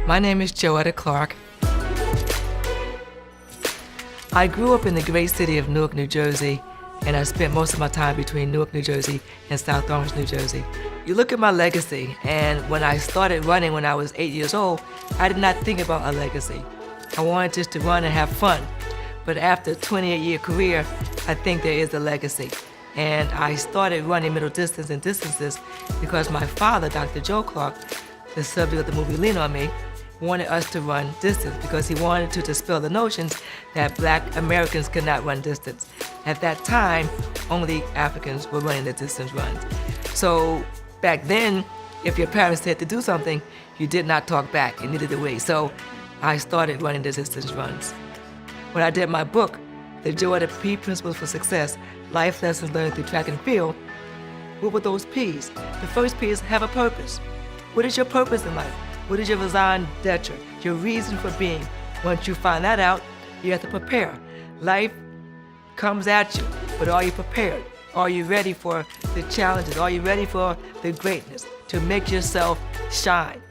My name is Joetta Clark. I grew up in the great city of Newark, New Jersey, and I spent most of my time between Newark, New Jersey and South Orange, New Jersey. You look at my legacy, and when I started running when I was 8 years old, I did not think about a legacy. I wanted just to run and have fun. But after a 28-year career, I think there is a legacy. And I started running middle distance and distances because my father, Dr. Joe Clark, the subject of the movie Lean On Me, wanted us to run distance because he wanted to dispel the notions that Black Americans could not run distance. At that time, only Africans were running the distance runs. So back then, if your parents said to do something, you did not talk back, and neither did we. So I started running the distance runs. When I did my book, The Joetta P Principles for Success, Life Lessons Learned Through Track and Field, what were those P's? The first P is have a purpose. What is your purpose in life? What is your raison d'etre, your reason for being? Once you find that out, you have to prepare. Life comes at you, but are you prepared? Are you ready for the challenges? Are you ready for the greatness? To make yourself shine.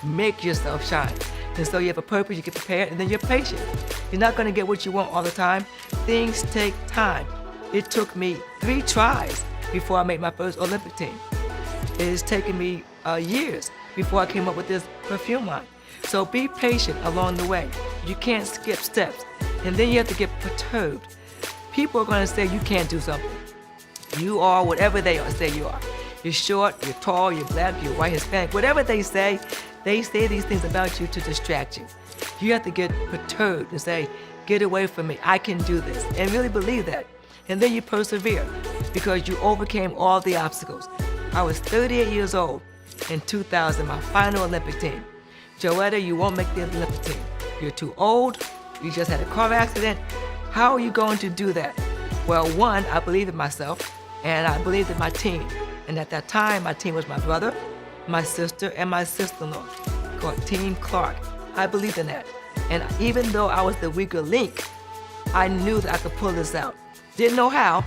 Make yourself shine. And so you have a purpose, you get prepared, and then you're patient. You're not gonna get what you want all the time. Things take time. It took me 3 tries before I made my first Olympic team. It has taken me years before I came up with this perfume line. So be patient along the way. You can't skip steps. And then you have to get perturbed. People are gonna say you can't do something. You are whatever they say you are. You're short, you're tall, you're black, you're white, Hispanic, whatever they say these things about you to distract you. You have to get perturbed and say, get away from me, I can do this, and really believe that. And then you persevere because you overcame all the obstacles. I was 38 years old in 2000, my final Olympic team. Joetta, you won't make the Olympic team. You're too old, you just had a car accident. How are you going to do that? Well, one, I believed in myself, and I believed in my team. And at that time, my team was my brother, my sister, and my sister-in-law, called Team Clark. I believed in that. And even though I was the weaker link, I knew that I could pull this out. Didn't know how,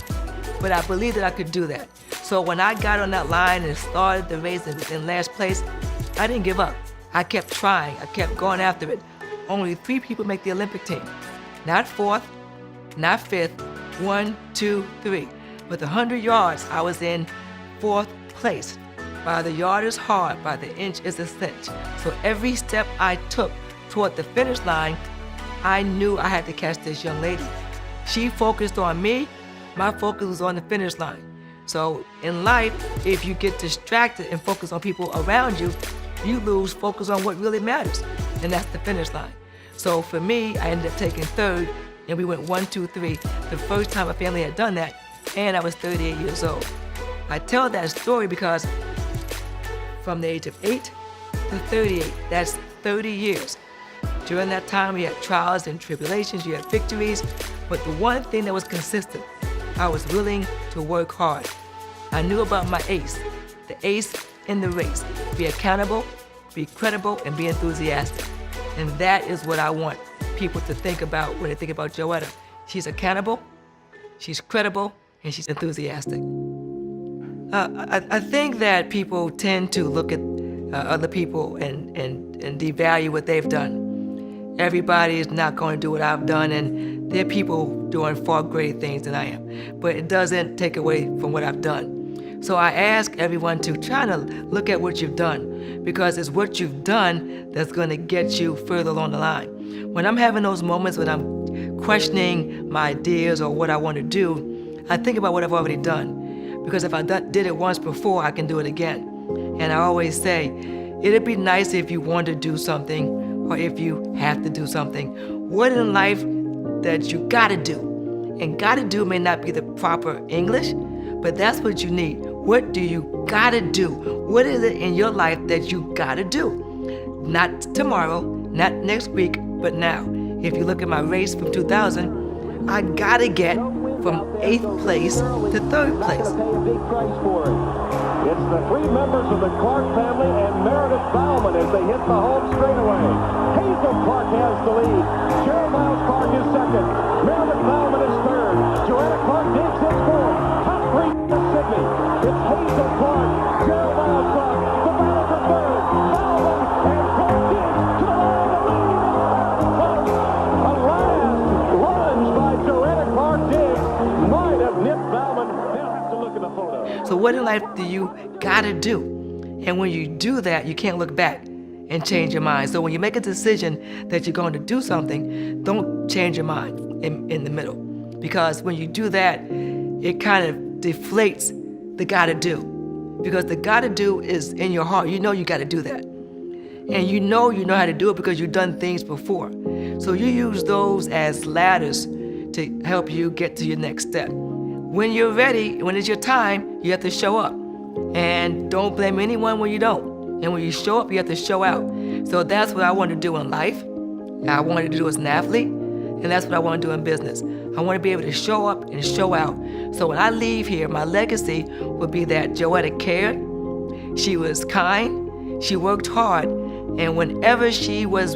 but I believed that I could do that. So when I got on that line and started the race in last place, I didn't give up. I kept trying, I kept going after it. Only 3 people make the Olympic team. Not 4th, not 5th, 1, 2, 3. With 100 yards, I was in 4th place. By the yard is hard, by the inch is a cinch. So every step I took toward the finish line, I knew I had to catch this young lady. She focused on me, my focus was on the finish line. So in life, if you get distracted and focus on people around you, you lose focus on what really matters, and that's the finish line. So for me, I ended up taking 3rd, and we went 1, 2, 3, the first time a family had done that, and I was 38 years old. I tell that story because from the age of 8 to 38, that's 30 years. During that time, we had trials and tribulations, you had victories, but the one thing that was consistent, I was willing to work hard. I knew about my ace, the ace in the race. Be accountable, be credible, and be enthusiastic. And that is what I want people to think about when they think about Joetta. She's accountable, she's credible, and she's enthusiastic. I think that people tend to look at other people and devalue what they've done. Everybody is not going to do what I've done, and there are people doing far greater things than I am. But it doesn't take away from what I've done. So I ask everyone to try to look at what you've done, because it's what you've done that's going to get you further along the line. When I'm having those moments when I'm questioning my ideas or what I want to do, I think about what I've already done. Because if I did it once before, I can do it again. And I always say, it'd be nice if you want to do something or if you have to do something. What in life that you gotta do? And gotta do may not be the proper English, but that's what you need. What do you gotta do? What is it in your life that you gotta do? Not tomorrow, not next week, but now. If you look at my race from 2000, I gotta get from 8th place to 3rd place. It's the 3 members of the Clark family and Meredith Bauman as they hit the home straightaway. Hazel Clark has the lead. Jeremiah Clark is 2nd. Meredith Bauman is 3rd. Joetta Clark takes his 4th. Top 3 to Sydney. It's Hazel Clark, Jeremiah Clark, the battle for 3rd. Bauman and Clark is to the So what in life do you gotta do? And when you do that, you can't look back and change your mind. So when you make a decision that you're going to do something, don't change your mind in the middle. Because when you do that, it kind of deflates the gotta do. Because the gotta do is in your heart. You know you gotta do that. And you know how to do it because you've done things before. So you use those as ladders to help you get to your next step. When you're ready, when it's your time, you have to show up. And don't blame anyone when you don't. And when you show up, you have to show out. So that's what I want to do in life. I wanted to do as an athlete, and that's what I want to do in business. I want to be able to show up and show out. So when I leave here, my legacy will be that Joetta cared, she was kind, she worked hard, and wherever she was,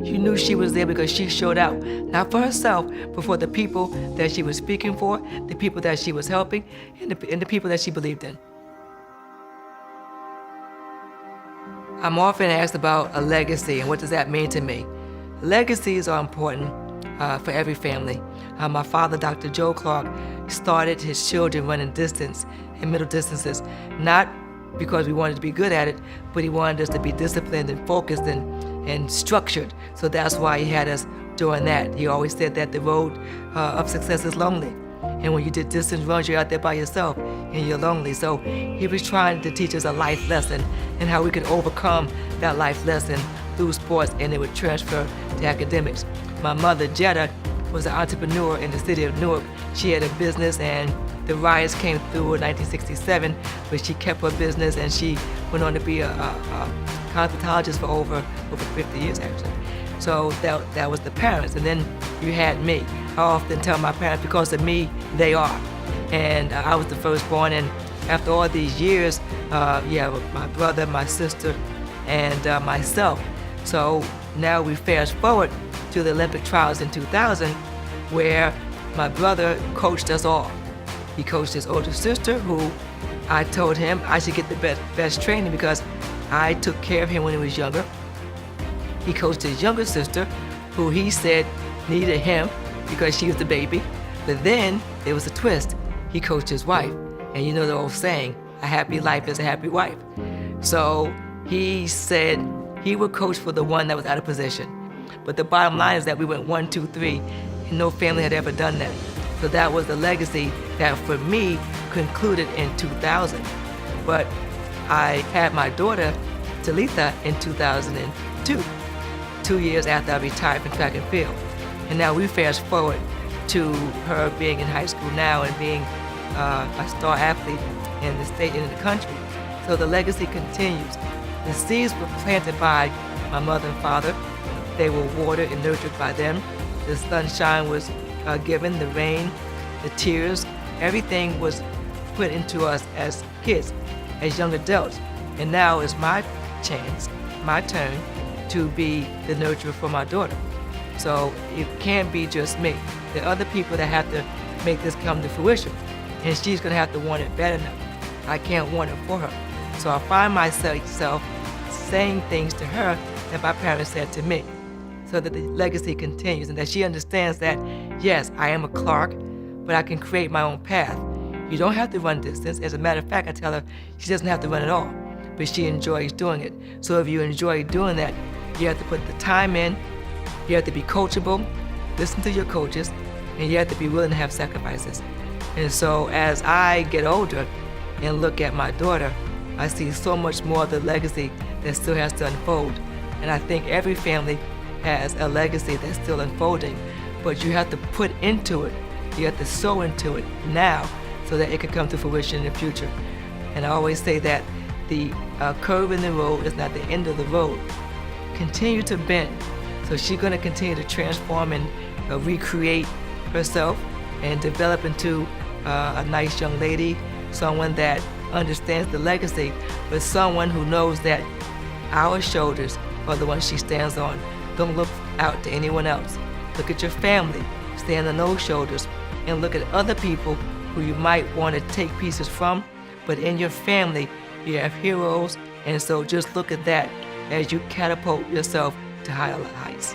you knew she was there because she showed out, not for herself, but for the people that she was speaking for, the people that she was helping, and the people that she believed in. I'm often asked about a legacy and what does that mean to me. Legacies are important for every family. My father, Dr. Joetta Clark, started his children running distance and middle distances, not because we wanted to be good at it, but he wanted us to be disciplined and focused and structured. So that's why he had us doing that. He always said that the road of success is lonely. And when you did distance runs, you're out there by yourself and you're lonely. So he was trying to teach us a life lesson and how we could overcome that life lesson through sports, and it would transfer to academics. My mother, Joetta, was an entrepreneur in the city of Newark. She had a business, and the riots came through in 1967, but she kept her business, and she went on to be a cosmetologist for over 50 years, actually. So that was the parents. And then you had me. I often tell my parents, because of me, they are. And I was the firstborn, and after all these years, my brother, my sister, and myself. So now we fast forward to the Olympic trials in 2000, where my brother coached us all. He coached his older sister, who I told him I should get the best training because I took care of him when he was younger. He coached his younger sister, who he said needed him because she was the baby. But then there was a twist. He coached his wife. And you know the old saying, a happy life is a happy wife. So he said he would coach for the one that was out of position. But the bottom line is that we went 1, 2, 3, and no family had ever done that. So that was the legacy that for me concluded in 2000. But I had my daughter, Talitha, in 2002, 2 years after I retired from track and field. And now we fast forward to her being in high school now and being a star athlete in the state and in the country. So the legacy continues. The seeds were planted by my mother and father. They were watered and nurtured by them. The sunshine was given, the rain, the tears, everything was put into us as kids, as young adults. And now it's my chance, my turn, to be the nurturer for my daughter. So it can't be just me. There are other people that have to make this come to fruition, and she's gonna have to want it better now. I can't want it for her. So I find myself saying things to her that my parents said to me, so that the legacy continues and that she understands that, yes, I am a Clark, but I can create my own path. You don't have to run distance. As a matter of fact, I tell her she doesn't have to run at all, but she enjoys doing it. So if you enjoy doing that, you have to put the time in, you have to be coachable, listen to your coaches, and you have to be willing to have sacrifices. And so as I get older and look at my daughter, I see so much more of the legacy that still has to unfold. And I think every family has a legacy that's still unfolding, but you have to put into it, you have to sow into it now so that it can come to fruition in the future. And I always say that the curve in the road is not the end of the road. Continue to bend. So she's gonna continue to transform and recreate herself and develop into a nice young lady, someone that understands the legacy, but someone who knows that our shoulders are the ones she stands on. Don't look out to anyone else. Look at your family, stand on those shoulders, and look at other people who you might want to take pieces from, but in your family, you have heroes, and so just look at that as you catapult yourself to higher heights.